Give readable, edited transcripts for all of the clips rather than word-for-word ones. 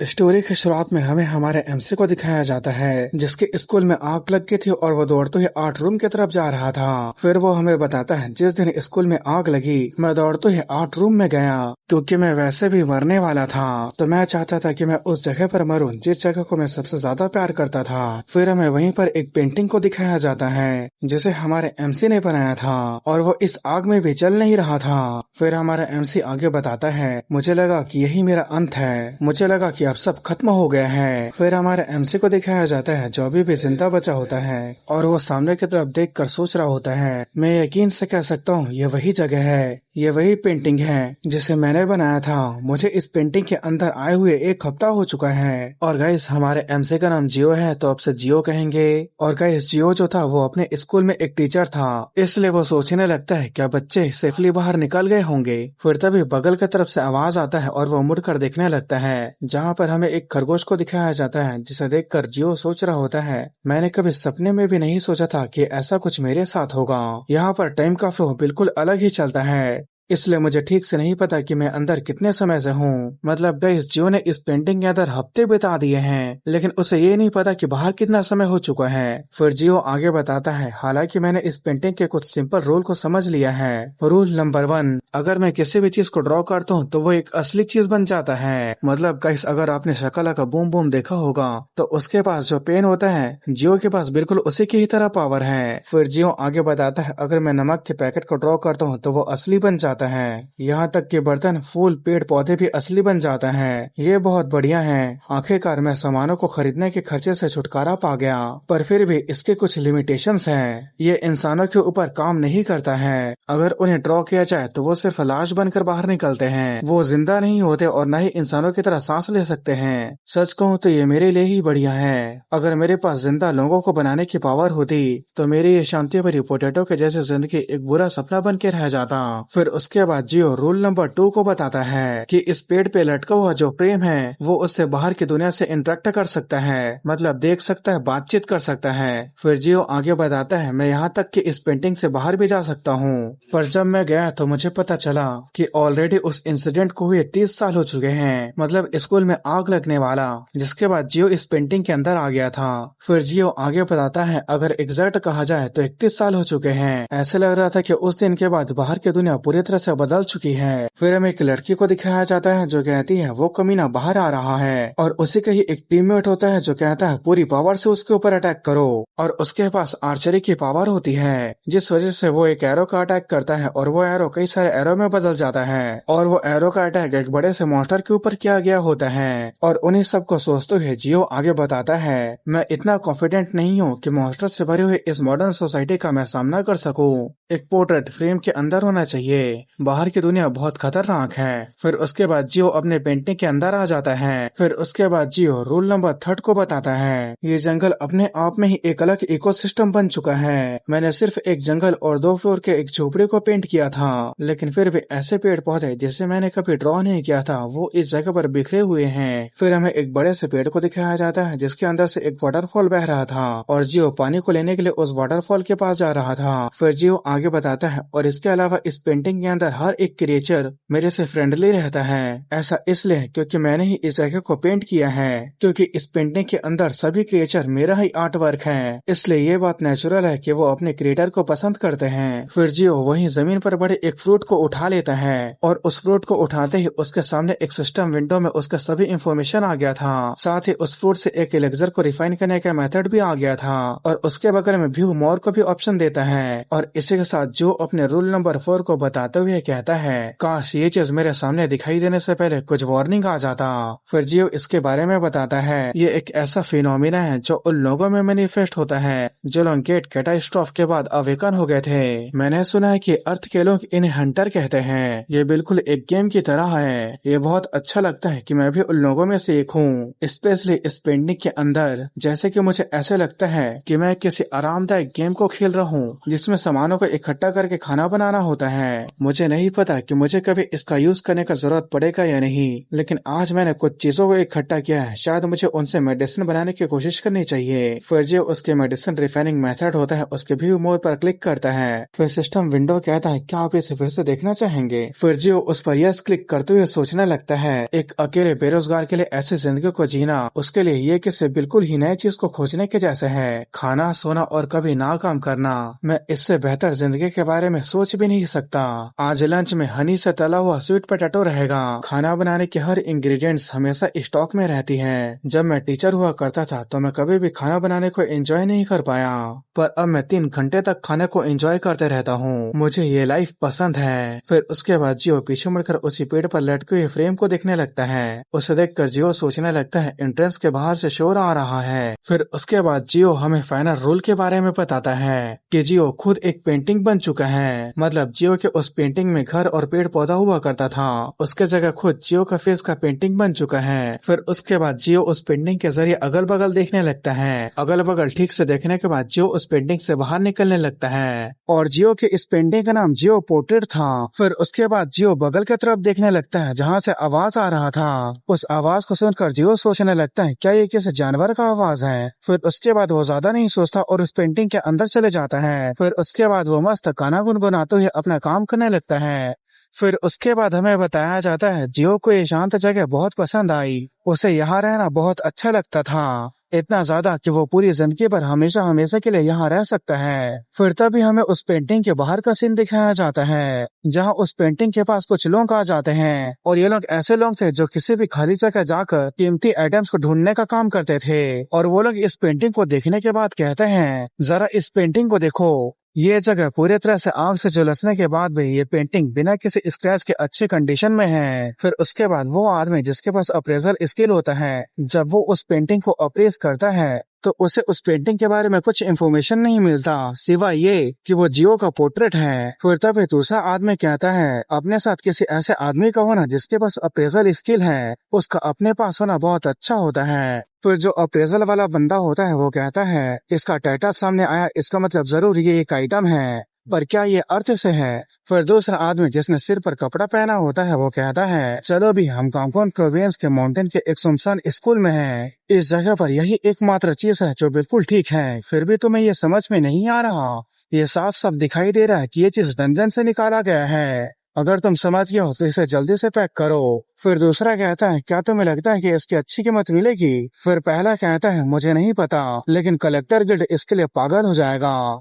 Story की शुरुआत में हमें हमारे एमसी को दिखाया जाता है जिसके स्कूल में आग लग गई थी और वो दौड़ते हुए 8 रूम की तरफ जा रहा था। फिर वो हमें बताता है जिस दिन स्कूल में आग लगी मैं दौड़ते हुए 8 रूम में गया क्योंकि मैं वैसे भी मरने वाला था। तो मैं चाहता था कि मैं उस जगह पर मरूं जिस जगह को मैं सबसे ज्यादा प्यार करता था। फिर हमें वहीं पर एक पेंटिंग को दिखाया जाता है जिसे हमारे एमसी ने बनाया था और वो इस आग में भी जल नहीं रहा था। फिर हमारा एमसी आगे बताता है मुझे लगा कि यही मेरा अंत है, मुझे लगा कि अब सब खत्म हो गया है। फिर हमारे एमसी को दिखाया जाता है जो अभी भी जिंदा बचा होता है और वो सामने की तरफ देखकर सोच रहा होता है मैं यकीन से कह सकता हूँ ये वही जगह है, ये वही पेंटिंग है जिसे मैंने बनाया था। मुझे इस पेंटिंग के अंदर आए हुए 1 हफ्ता हो चुका है। और गाइस हमारे एमसी का नाम जियो है तो अब से जियो कहेंगे। और गाइस जियो जो था वो अपने स्कूल में एक टीचर था, इसलिए वो सोचने लगता है क्या बच्चे सेफली बाहर निकल गए होंगे। फिर तभी बगल की तरफ से आवाज आता है और वो मुड़कर देखने लगता है जहाँ पर हमें एक खरगोश को दिखाया जाता है जिसे देखकर जियो सोच रहा होता है मैंने कभी सपने में भी नहीं सोचा था कि ऐसा कुछ मेरे साथ होगा। यहाँ पर टाइम का फ्लो बिल्कुल अलग ही चलता है, इसलिए मुझे ठीक से नहीं पता कि मैं अंदर कितने समय से हूँ। मतलब गाइस जियो ने इस पेंटिंग के अंदर हफ्ते बिता दिए हैं लेकिन उसे ये नहीं पता कि बाहर कितना समय हो चुका है। फिर जियो आगे बताता है हालांकि मैंने इस पेंटिंग के कुछ सिंपल रूल को समझ लिया है। रूल नंबर 1, अगर मैं किसी भी चीज को ड्रॉ करता हूँ तो वो एक असली चीज बन जाता है। मतलब गाइस अगर आपने शकला का बूम बूम देखा होगा तो उसके पास जो पेन होता है जियो के पास बिल्कुल उसी की ही तरह पावर है। फिर जियो आगे बताता है अगर मैं नमक के पैकेट को ड्रॉ करता हूँ तो वो असली बन जाता है। यहाँ तक कि बर्तन, फूल, पेड़ पौधे भी असली बन जाता है। ये बहुत बढ़िया है। आखिरकार मैं सामानों को खरीदने के खर्चे से छुटकारा पा गया, पर फिर भी इसके कुछ लिमिटेशंस हैं। ये इंसानों के ऊपर काम नहीं करता है। अगर उन्हें ड्रॉ किया जाए तो वो सिर्फ लाश बनकर बाहर निकलते हैं, वो जिंदा नहीं होते और न ही इंसानों की तरह सांस ले सकते हैं। सच कहूँ तो ये मेरे लिए ही बढ़िया है। अगर मेरे पास जिंदा लोगों को बनाने की पावर होती तो मेरी ये शांति भरी पोटैटो के जैसे जिंदगी एक बुरा सपना बन के रह जाता। फिर उसके बाद जियो रूल नंबर 2 को बताता है कि इस पेड़ पे लटका हुआ जो प्रेम है वो उससे बाहर की दुनिया से इंटरेक्ट कर सकता है, मतलब देख सकता है, बातचीत कर सकता है। फिर जियो आगे बताता है मैं यहाँ तक कि इस पेंटिंग से बाहर भी जा सकता हूँ। पर जब मैं गया तो मुझे पता चला कि ऑलरेडी उस इंसिडेंट को हुए 30 साल हो चुके हैं, मतलब स्कूल में आग लगने वाला, जिसके बाद जियो इस पेंटिंग के अंदर आ गया था। फिर जियो आगे बताता है अगर एग्जैक्ट कहा जाए तो 31 साल हो चुके हैं। ऐसे लग रहा था कि उस दिन के बाद बाहर की दुनिया पूरी तरह से बदल चुकी है। फिर हमें एक लड़की को दिखाया जाता है जो कहती है वो कमीना बाहर आ रहा है और उसी का ही एक टीममेट होता है जो कहता है पूरी पावर से उसके ऊपर अटैक करो। और उसके पास आर्चरी की पावर होती है जिस वजह से वो एक एरो का अटैक करता है और वो एरो कई सारे एरो में बदल जाता है और वो एरो का अटैक एक बड़े से मॉन्स्टर के ऊपर किया गया होता है। और उन्हीं सबको सोचते हुए जियो आगे बताता है मैं इतना कॉन्फिडेंट नहीं हूँ कि मॉन्स्टर से भरे हुए इस मॉडर्न सोसाइटी का मैं सामना कर सकूं। एक पोर्ट्रेट फ्रेम के अंदर होना चाहिए, बाहर की दुनिया बहुत खतरनाक है। फिर उसके बाद जियो अपने पेंटिंग के अंदर आ जाता है। फिर उसके बाद जियो रूल नंबर 3 को बताता है ये जंगल अपने आप में ही एक अलग इकोसिस्टम बन चुका है। मैंने सिर्फ एक जंगल और 2 फ्लोर के एक झोपड़े को पेंट किया था लेकिन फिर भी ऐसे पेड़ पौधे जिसे मैंने कभी ड्रॉ नहीं किया था वो इस जगह पर बिखरे हुए हैं। फिर हमें एक बड़े से पेड़ को दिखाया जाता है जिसके अंदर से एक वाटरफॉल बह रहा था और जियो पानी को लेने के लिए उस वाटरफॉल के पास जा रहा था। फिर जियो आगे बताता है और इसके अलावा इस पेंटिंग के अंदर हर एक क्रिएचर मेरे से फ्रेंडली रहता है। ऐसा इसलिए क्योंकि मैंने ही इस जगह को पेंट किया है, क्योंकि इस पेंटिंग के अंदर सभी क्रिएचर मेरा ही आर्ट वर्क है, इसलिए ये बात नेचुरल है कि वो अपने क्रिएटर को पसंद करते हैं। फिर जियो वहीं जमीन पर बड़े एक फ्रूट को उठा लेता है और उस फ्रूट को उठाते ही उसके सामने एक सिस्टम विंडो में उसका सभी इंफॉर्मेशन आ गया था। साथ ही उस फ्रूट से एक एलेक्सर को रिफाइन करने का मेथड भी आ गया था और उसके बगल में व्यू मोर को भी ऑप्शन देता है। और इसी के साथ जो अपने रूल नंबर 4 को बताते हुए कहता है काश ये चीज मेरे सामने दिखाई देने से पहले कुछ वार्निंग आ जाता। फिर जियो इसके बारे में बताता है ये एक ऐसा फिनोमिना है जो उन लोगों में मैनिफेस्ट होता है जो लोग गेट कैटास्ट्रॉफ के बाद अवेकन हो गए थे। मैंने सुना है कि अर्थ के लोग इन्हें हंटर कहते हैं। ये बिल्कुल एक गेम की तरह है। ये बहुत अच्छा लगता है कि मैं भी उन लोगों में से एक हूँ, स्पेशली इस पेंटिंग के अंदर। जैसे कि मुझे ऐसे लगता है कि मैं किसी आरामदायक गेम को खेल रहा हूँ जिसमें सामानों को इकट्ठा करके खाना बनाना होता है। मुझे नहीं पता कि मुझे कभी इसका यूज करने का जरूरत पड़ेगा या नहीं, लेकिन आज मैंने कुछ चीजों को इकट्ठा किया है, शायद मुझे उनसे मेडिसिन बनाने की कोशिश करनी चाहिए। फिर जो उसके मेडिसिन रिफाइनिंग मेथड होता है उसके व्यू मोड पर क्लिक करता है। फिर सिस्टम विंडो कहता है क्या आप इसे फिर से देखना चाहेंगे। फिर जो उस पर यस क्लिक करते हुए सोचने लगता है एक अकेले बेरोजगार के लिए ऐसी जिंदगी को जीना उसके लिए ये किसी बिल्कुल ही नई चीज को खोजने के जैसे है। खाना, सोना और कभी नाकाम करना। मैं इससे बेहतर जिंदगी के बारे में सोच भी नहीं सकता। आज लंच में हनी से तला हुआ स्वीट पोटैटो रहेगा। खाना बनाने के हर इंग्रेडिएंट्स हमेशा स्टॉक में रहती है। जब मैं टीचर हुआ करता था तो मैं कभी भी खाना बनाने को एंजॉय नहीं कर पाया, पर अब मैं 3 घंटे तक खाने को एंजॉय करते रहता हूँ। मुझे ये लाइफ पसंद है। फिर उसके बाद जियो पीछे मुड़कर उसी पेड़ पर लटके हुए फ्रेम को देखने लगता है। उसे देखकर जियो सोचने लगता है एंट्रेंस के बाहर से शोर आ रहा है। फिर उसके बाद जियो हमें फाइनल रूल के बारे में बताता है कि जियो खुद एक पेंटिंग बन चुका है। मतलब जियो के उस पेंटिंग में घर और पेड़ पौधा हुआ करता था, उसके जगह खुद जियो का फेस का पेंटिंग बन चुका है। फिर उसके बाद जियो उस पेंटिंग के जरिए अगल बगल देखने लगता है। अगल बगल ठीक से देखने के बाद जियो उस पेंटिंग से बाहर निकलने लगता है और जियो के इस पेंटिंग का नाम जियो पोर्ट्रेट था। फिर उसके बाद जियो बगल की तरफ देखने लगता है जहाँ से आवाज आ रहा था। उस आवाज को सुनकर जियो सोचने लगता है क्या ये किसी जानवर का आवाज है। फिर उसके बाद वो ज्यादा नहीं सोचता और उस पेंटिंग के अंदर चले जाता है। फिर उसके बाद वो मस्त गाना गुनगुनाते हुए अपना काम करने लगता है। फिर उसके बाद हमें बताया जाता है जियो को ये शांत जगह बहुत पसंद आई। उसे यहाँ रहना बहुत अच्छा लगता था, इतना ज्यादा कि वो पूरी जिंदगी भर हमेशा हमेशा के लिए यहाँ रह सकता है। फिर तभी हमें उस पेंटिंग के बाहर का सीन दिखाया जाता है जहाँ उस पेंटिंग के पास कुछ लोग आ जाते हैं और ये लोग ऐसे लोग थे जो किसी भी खाली जगह जाकर कीमती आइटम्स को ढूंढने का काम करते थे। और वो लोग इस पेंटिंग को देखने के बाद कहते हैं जरा इस पेंटिंग को देखो, ये जगह पूरी तरह से आग से झुलसने के बाद भी ये पेंटिंग बिना किसी स्क्रैच के अच्छे कंडीशन में है। फिर उसके बाद वो आदमी जिसके पास अप्रेजल स्किल होता है, जब वो उस पेंटिंग को अप्रेज करता है तो उसे उस पेंटिंग के बारे में कुछ इन्फॉर्मेशन नहीं मिलता सिवाय ये कि वो जियो का पोर्ट्रेट है। फिर तभी दूसरा आदमी कहता है अपने साथ किसी ऐसे आदमी का होना जिसके पास अप्रेजल स्किल है, उसका अपने पास होना बहुत अच्छा होता है। फिर जो अप्रेजल वाला बंदा होता है वो कहता है इसका टाइटल सामने आया, इसका मतलब जरूर ये एक आइटम है, पर क्या ये अर्थ से है। फिर दूसरा आदमी जिसने सिर पर कपड़ा पहना होता है वो कहता है चलो भी हम कांकोन प्रोविंस के माउंटेन के एक सुनसान स्कूल में हैं। इस जगह पर यही एकमात्र चीज है जो बिल्कुल ठीक है, फिर भी तुम्हें ये समझ में नहीं आ रहा। ये साफ साफ दिखाई दे रहा है कि ये चीज डंजन से निकाला गया है। अगर तुम समझ गए हो तो इसे जल्दी से पैक करो। फिर दूसरा कहता है क्या तुम्हें लगता है कि इसकी अच्छी कीमत मिलेगी। फिर पहला कहता है मुझे नहीं पता, लेकिन कलेक्टर गिल्ड इसके लिए पागल हो जाएगा।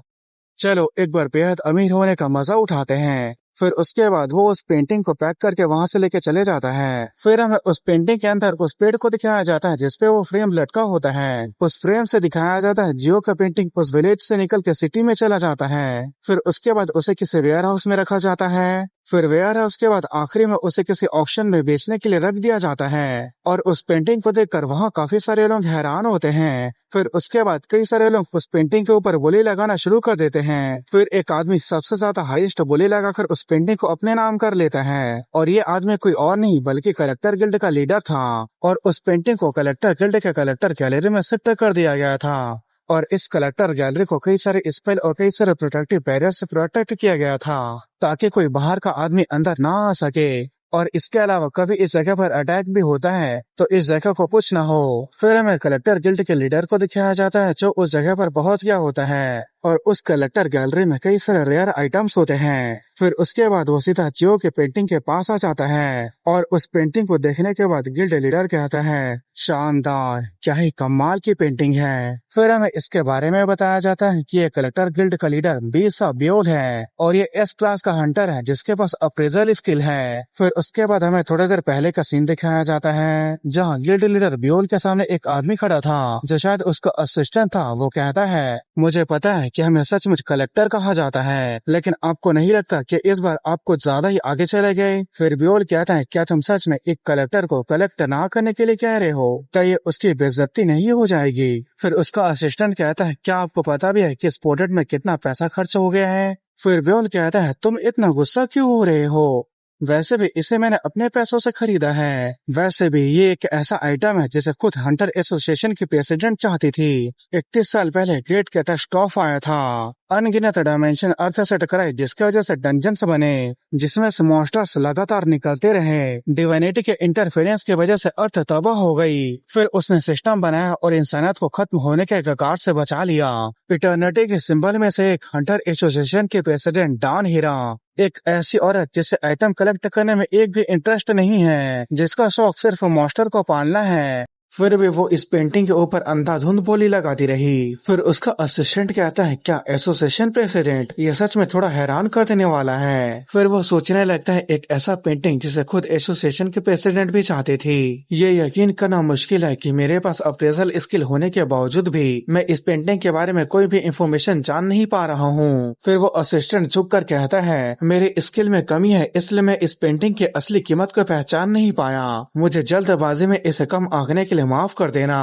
चलो एक बार बेहद अमीर होने का मजा उठाते हैं। फिर उसके बाद वो उस पेंटिंग को पैक करके वहां से लेके चले जाता है। फिर हमें उस पेंटिंग के अंदर उस पेड़ को दिखाया जाता है जिसपे वो फ्रेम लटका होता है। उस फ्रेम से दिखाया जाता है जियो का पेंटिंग उस विलेज से निकल के सिटी में चला जाता है। फिर उसके बाद उसे किसी वेयर हाउस में रखा जाता है। फिर वेयर हाउस के बाद आखिरी में उसे किसी ऑक्शन में बेचने के लिए रख दिया जाता है और उस पेंटिंग को देखकर वहाँ काफी सारे लोग हैरान होते हैं। फिर उसके बाद कई सारे लोग उस पेंटिंग के ऊपर बोली लगाना शुरू कर देते हैं। फिर एक आदमी सबसे ज्यादा हाईएस्ट बोली लगाकर उस पेंटिंग को अपने नाम कर लेता है और ये आदमी कोई और नहीं बल्कि कलेक्टर गिल्ड का लीडर था और उस पेंटिंग को कलेक्टर गिल्ड के कलेक्टर गैलरी में शिफ्ट कर दिया गया था। और इस कलेक्टर गैलरी को कई सारे स्पेल और कई सारे प्रोटेक्टिव बैरियर से प्रोटेक्ट किया गया था ताकि कोई बाहर का आदमी अंदर ना आ सके। और इसके अलावा कभी इस जगह पर अटैक भी होता है तो इस जगह को कुछ ना हो। फिर हमें कलेक्टर गिल्ड के लीडर को दिखाया जाता है जो उस जगह पर पहुंच गया होता है और उस कलेक्टर गैलरी में कई सारे रेयर आइटम्स होते हैं। फिर उसके बाद वो सीधा जियो के पेंटिंग के पास आ जाता है और उस पेंटिंग को देखने के बाद गिल्ड लीडर कहता है शानदार, क्या ही कमाल की पेंटिंग है। फिर हमें इसके बारे में बताया जाता है कि ये कलेक्टर गिल्ड का लीडर बीसा ब्योल है और ये एस क्लास का हंटर है जिसके पास अप्रेजल स्किल है। फिर उसके बाद हमें थोड़ी देर पहले का सीन दिखाया जाता है जहाँ गिल्ड लीडर ब्योल के सामने एक आदमी खड़ा था जो शायद उसका असिस्टेंट था। वो कहता है मुझे पता है कि हमें सचमुच कलेक्टर कहा जाता है, लेकिन आपको नहीं लगता कि इस बार आप कुछ ज्यादा ही आगे चले गए। फिर ब्योल कहता है क्या तुम सच में एक कलेक्टर को कलेक्ट ना करने के लिए कह रहे हो, क्या ये उसकी बेइज्जती नहीं हो जाएगी। फिर उसका असिस्टेंट कहता है क्या आपको पता भी है कि इस पोर्ट्रेट में कितना पैसा खर्च हो गया है। फिर ब्योल कहता है तुम इतना गुस्सा क्यों हो रहे हो, वैसे भी इसे मैंने अपने पैसों से खरीदा है। वैसे भी ये एक ऐसा आइटम है जिसे खुद हंटर एसोसिएशन की प्रेसिडेंट चाहती थी। 31 साल पहले ग्रेट कैटास्ट्रॉफ आया था। अनगिनत डायमेंशन अर्थ से टकराए जिसकी वजह से डंजन्स बने जिसमें से मॉन्स्टर्स लगातार निकलते रहे। डिवाइनिटी के इंटरफेरेंस की वजह से अर्थ तबाह हो गई। फिर उसने सिस्टम बनाया और इंसानियत को खत्म होने के कगार से बचा लिया। इटर्निटी के सिंबल में से एक हंटर एसोसिएशन के प्रेसिडेंट डॉन हीरा, एक ऐसी औरत जिसे आइटम कलेक्ट करने में एक भी इंटरेस्ट नहीं है, जिसका शौक सिर्फ मॉन्स्टर को पालना है। फिर भी वो इस पेंटिंग के ऊपर अंधाधुंध बोली लगाती रही। फिर उसका असिस्टेंट कहता है, क्या एसोसिएशन प्रेसिडेंट? ये सच में थोड़ा हैरान कर देने वाला है। फिर वो सोचने लगता है, एक ऐसा पेंटिंग जिसे खुद एसोसिएशन के प्रेसिडेंट भी चाहते थे। ये यकीन करना मुश्किल है कि मेरे पास अप्रेजल स्किल होने के बावजूद भी मैं इस पेंटिंग के बारे में कोई भी इंफॉर्मेशन जान नहीं पा रहा हूँ। फिर वो असिस्टेंट चुप कर कहता है, मेरे स्किल में कमी है, इसलिए मैं इस पेंटिंग की असली कीमत को पहचान नहीं पाया। मुझे जल्दबाजी में इसे कम आंकने के लिए माफ कर देना।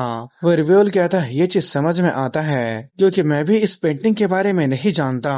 वर्वियोल कहता है, ये चीज समझ में आता है क्योंकि मैं भी इस पेंटिंग के बारे में नहीं जानता।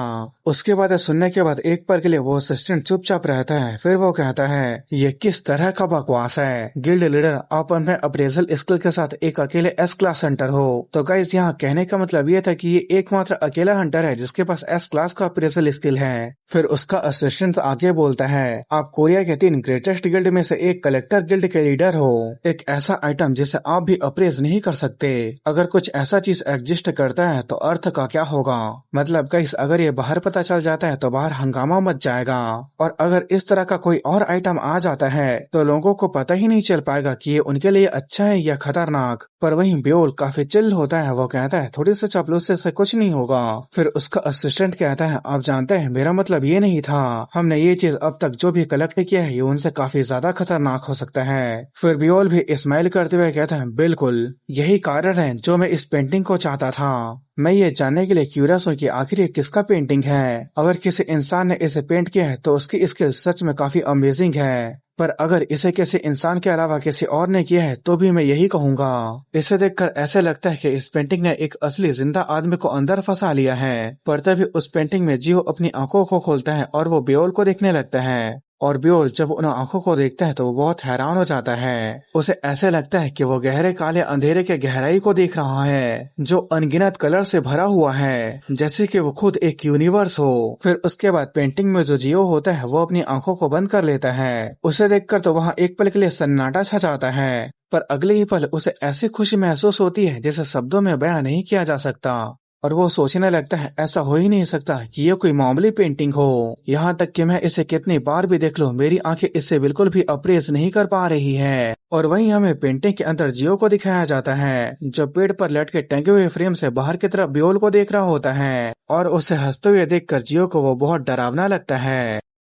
उसके बाद सुनने के बाद एक पल के लिए वो असिस्टेंट चुपचाप रहता है। फिर वो कहता है, ये किस तरह का बकवास है? गिल्ड लीडर, आप अपने अप्रेजल स्किल के साथ एक अकेले एस क्लास हंटर हो। तो गाइस, यहाँ कहने का मतलब ये था कि ये एकमात्र अकेला हंटर है जिसके पास एस क्लास का अप्रेजल स्किल है। फिर उसका असिस्टेंट आगे बोलता है, आप कोरिया के 3 ग्रेटेस्ट गिल्ड में से एक कलेक्टर गिल्ड के लीडर हो। एक ऐसा आइटम जिसे आप भी अप्रेज नहीं कर सकते। अगर कुछ ऐसा चीज एग्जिस्ट करता है तो अर्थ का क्या होगा? मतलब गाइस, अगर ये बाहर पता चल जाता है तो बाहर हंगामा मच जाएगा। और अगर इस तरह का कोई और आइटम आ जाता है तो लोगों को पता ही नहीं चल पाएगा कि ये उनके लिए अच्छा है या खतरनाक। पर वहीं ब्योल काफी चिल होता है। वो कहता है, थोड़ी सी चापलूसी से कुछ नहीं होगा। फिर उसका असिस्टेंट कहता है, आप जानते हैं मेरा मतलब ये नहीं था। हमने ये चीज अब तक जो भी कलेक्ट किया है ये उनसे काफी ज्यादा खतरनाक हो सकता है। फिर ब्योल भी स्माइल करते हुए कहता है, बिल्कुल, यही कारण है जो मैं इस पेंटिंग को चाहता था। मैं ये जानने के लिए क्यूरियस हूँ कि आखिर ये किसका पेंटिंग है। अगर किसी इंसान ने इसे पेंट किया है तो उसकी स्किल सच में काफी अमेजिंग है। पर अगर इसे किसी इंसान के अलावा किसी और ने किया है तो भी मैं यही कहूंगा। इसे देखकर ऐसे लगता है कि इस पेंटिंग ने एक असली जिंदा आदमी को अंदर फंसा लिया है। पर तभी उस पेंटिंग में जियो अपनी आंखों को खोलता है और वो ब्योल को देखने लगता है। और ब्योल जब उन आंखों को देखता है तो वो बहुत हैरान हो जाता है। उसे ऐसे लगता है कि वो गहरे काले अंधेरे के गहराई को देख रहा है जो अनगिनत कलर से भरा हुआ है, जैसे कि वो खुद एक यूनिवर्स हो। फिर उसके बाद पेंटिंग में जो जियो होता है वो अपनी आंखों को बंद कर लेता है। उसे देखकर तो वहाँ एक पल के लिए सन्नाटा छा जाता है। पर अगले ही पल उसे ऐसी खुशी महसूस होती है जिसे शब्दों में बयां नहीं किया जा सकता। और वो सोचने लगता है, ऐसा हो ही नहीं सकता कि ये कोई मामूली पेंटिंग हो। यहाँ तक कि मैं इसे कितनी बार भी देख लूं, मेरी आंखें इसे बिल्कुल भी अप्रेस नहीं कर पा रही है। और वहीं हमें पेंटिंग के अंदर जियो को दिखाया जाता है जो पेड़ पर लटके टंगे हुए फ्रेम से बाहर की तरफ ब्योल को देख रहा होता है। और उसे हंसते हुए देखकर जियो को वो बहुत डरावना लगता है।